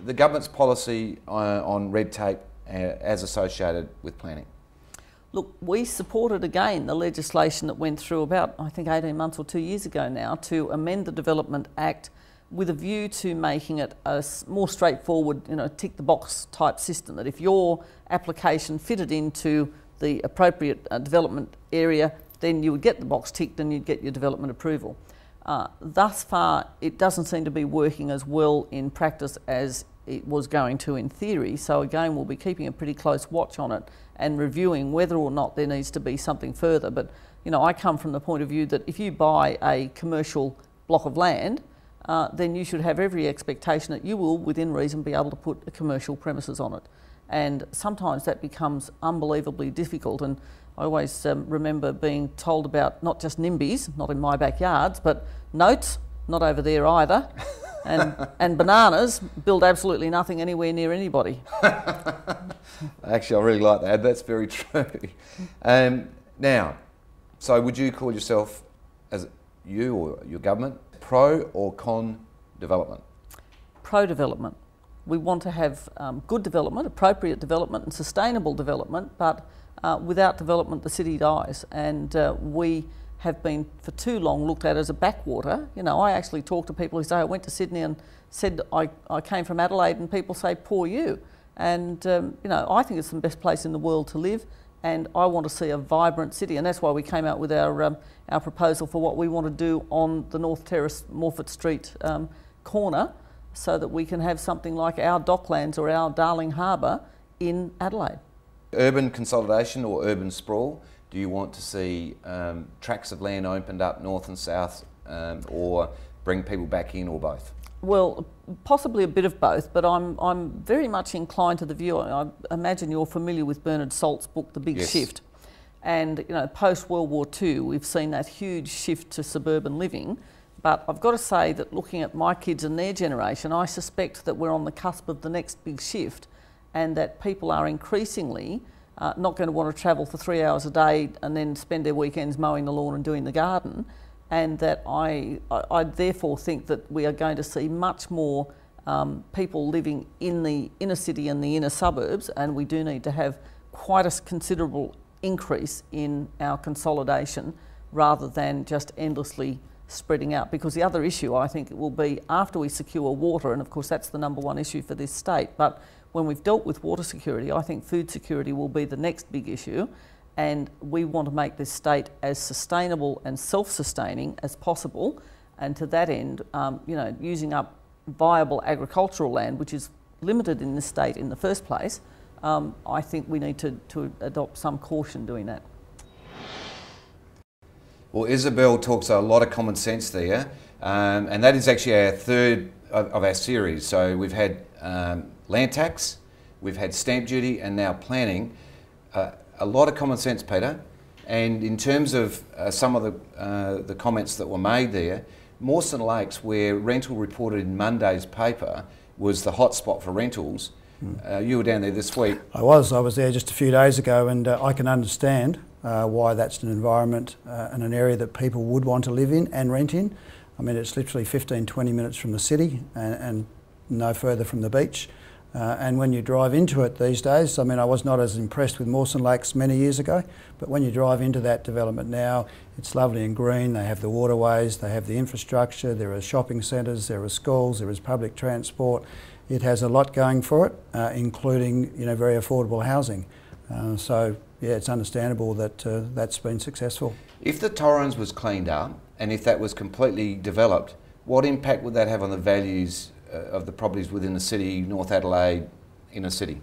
the government's policy on red tape as associated with planning? Look, we supported again the legislation that went through about, I think, 18 months or 2 years ago now to amend the Development Act with a view to making it a more straightforward, tick the box type system, that if your application fitted into the appropriate development area, then you would get the box ticked and you'd get your development approval. Thus far, it doesn't seem to be working as well in practice as it was going to in theory. So again, we'll be keeping a pretty close watch on it and reviewing whether or not there needs to be something further. But, I come from the point of view that if you buy a commercial block of land, then you should have every expectation that you will, within reason, be able to put a commercial premises on it. And sometimes that becomes unbelievably difficult. And I always remember being told about not just NIMBYs, not in my backyards, but notes, not over there either, and bananas build absolutely nothing anywhere near anybody. Actually, I really like that. That's very true. Now, so would you call yourself, as you or your government, pro or con development? Pro development. We want to have good development, appropriate development and sustainable development, but without development the city dies, and we have been for too long looked at as a backwater. I actually talk to people who say I went to Sydney and said I came from Adelaide, and people say poor you. And I think it's the best place in the world to live, and I want to see a vibrant city, and that's why we came out with our proposal for what we want to do on the North Terrace, Morford Street corner, so that we can have something like our Docklands or our Darling Harbour in Adelaide. Urban consolidation or urban sprawl? Do you want to see tracts of land opened up north and south, or bring people back in, or both? Well, possibly a bit of both, but I'm very much inclined to the view. I imagine you're familiar with Bernard Salt's book, The Big Yes. Shift. And post World War II, we've seen that huge shift to suburban living. But I've got to say that looking at my kids and their generation, I suspect that we're on the cusp of the next big shift, and that people are increasingly not going to want to travel for 3 hours a day and then spend their weekends mowing the lawn and doing the garden, and that I therefore think that we are going to see much more people living in the inner city and the inner suburbs, and we do need to have quite a considerable increase in our consolidation rather than just endlessly spreading out. Because the other issue, I think, will be after we secure water, and of course that's the number one issue for this state, but when we've dealt with water security, I think food security will be the next big issue, and we want to make this state as sustainable and self-sustaining as possible, and to that end, using up viable agricultural land, which is limited in this state in the first place, I think we need to adopt some caution doing that. Well, Isobel talks a lot of common sense there, and that is actually our third of our series. So we've had land tax, we've had stamp duty, and now planning. A lot of common sense, Peter. And in terms of some of the comments that were made there, Mawson Lakes, where rental reported in Monday's paper was the hotspot for rentals. You were down there this week. I was there just a few days ago, and I can understand why that's an environment and an area that people would want to live in and rent in. I mean, it's literally 15-20 minutes from the city and no further from the beach. And when you drive into it these days, I mean, I was not as impressed with Mawson Lakes many years ago, but when you drive into that development now, it's lovely and green. They have the waterways, they have the infrastructure, there are shopping centres, there are schools, there is public transport. It has a lot going for it, including very affordable housing. So yeah, it's understandable that that's been successful. If the Torrens was cleaned up and if that was completely developed, what impact would that have on the values of the properties within the city, North Adelaide, inner city?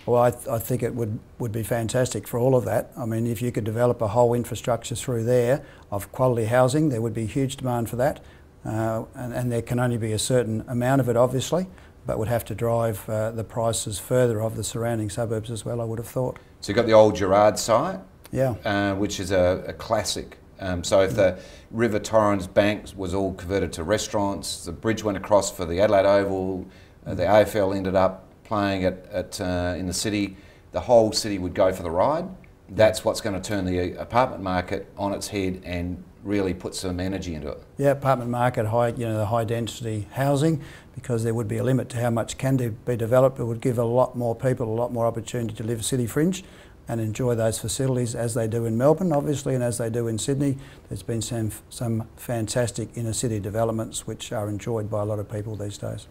Well, I think it would be fantastic for all of that. I mean, if you could develop a whole infrastructure through there of quality housing, there would be huge demand for that. And there can only be a certain amount of it, obviously, but would have to drive the prices further of the surrounding suburbs as well, I would have thought. So you've got the old Gerard site, yeah, which is a classic. So if the River Torrens bank was all converted to restaurants, the bridge went across for the Adelaide Oval, the AFL ended up playing in the city, the whole city would go for the ride. That's what's going to turn the apartment market on its head and really put some energy into it. Yeah, apartment market, the high density housing, because there would be a limit to how much can be developed. It would give a lot more people a lot more opportunity to live city fringe and enjoy those facilities as they do in Melbourne, obviously, and as they do in Sydney. There's been some fantastic inner city developments which are enjoyed by a lot of people these days.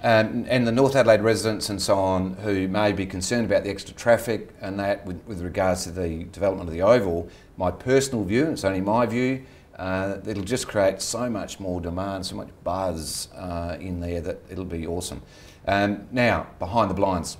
And the North Adelaide residents and so on who may be concerned about the extra traffic and that with regards to the development of the Oval, my personal view, it's only my view, it'll just create so much more demand, so much buzz in there that it'll be awesome. Now, behind the blinds.